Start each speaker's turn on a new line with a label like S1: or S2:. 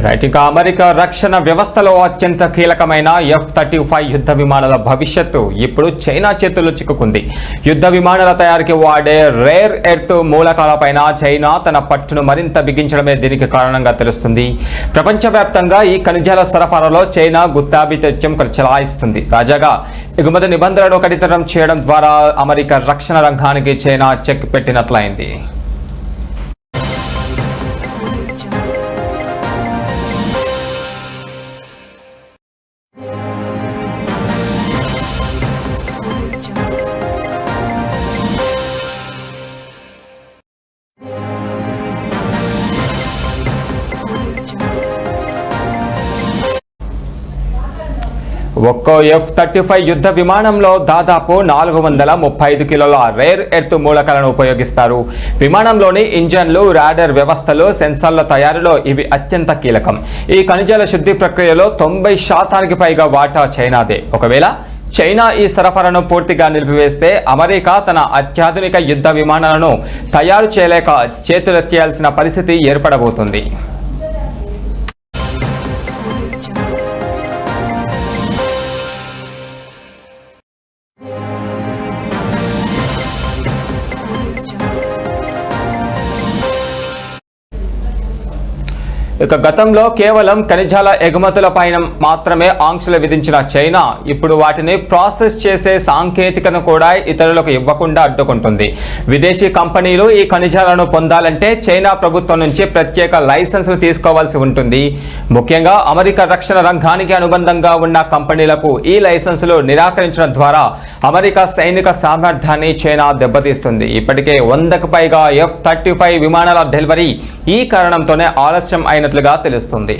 S1: Right. ఇక America రక్షణ వ్యవస్థలో అత్యంత కీలకమైన F-35 యుద్ధ విమానాల భవిష్యత్తు ఇప్పుడు చైనా చేతుల్లో చిక్కుకుంది. యుద్ధ విమానాల తయారీకి వాడే రేర్ ఎర్త్ మూలకాలపైన చైనా తన పట్టును మరింత బిగించడమే దీనికి కారణంగా తెలుస్తుంది. ప్రపంచవ్యాప్తంగా ఈ ఖనిజాల సరఫరాలో చైనా గుత్తాధిపత్యం చెలాయిస్తుంది. తాజాగా ఎగుమతి నిబంధనలను కఠితరం చేయడం ద్వారా అమెరికా రక్షణ రంగానికి చైనా చెక్ పెట్టినట్లయింది. ఒక్కో F-35 యుద్ధ విమానంలో దాదాపు 435 కిలోల రేర్ ఎర్త్ మూలకాలను ఉపయోగిస్తారు. విమానంలోని ఇంజన్లు, రాడార్ వ్యవస్థలు, సెన్సార్ల తయారీలో ఇవి అత్యంత కీలకం. ఈ ఖనిజాల శుద్ధి ప్రక్రియలో 90% పైగా వాటా చైనాదే. ఒకవేళ చైనా ఈ సరఫరాను పూర్తిగా నిలిపివేస్తే అమెరికా తన అత్యాధునిక యుద్ధ విమానాలను తయారు చేయలేక చేతులెత్తేయాల్సిన పరిస్థితి ఏర్పడబోతుంది. ఇక గతంలో కేవలం ఖనిజాల ఎగుమతులపైన మాత్రమే ఆంక్షలు విధించిన చైనా ఇప్పుడు వాటిని ప్రాసెస్ చేసే సాంకేతికతను కూడా ఇతరులకు ఇవ్వకుండా అడ్డుకుంటుంది. విదేశీ కంపెనీలు ఈ ఖనిజాలను పొందాలంటే చైనా ప్రభుత్వం నుంచి ప్రత్యేక లైసెన్సులు తీసుకోవాల్సి ఉంటుంది. ముఖ్యంగా అమెరికా రక్షణ రంగానికి అనుబంధంగా ఉన్న కంపెనీలకు ఈ లైసెన్సులు నిరాకరించడం ద్వారా అమెరికా సైనిక సామర్థ్యాన్ని చైనా దెబ్బతీస్తుంది. ఇప్పటికే 100కు పైగా F-35 విమానాల డెలివరీ ఈ కారణంతోనే ఆలస్యం అయినట్లుగా తెలుస్తుంది.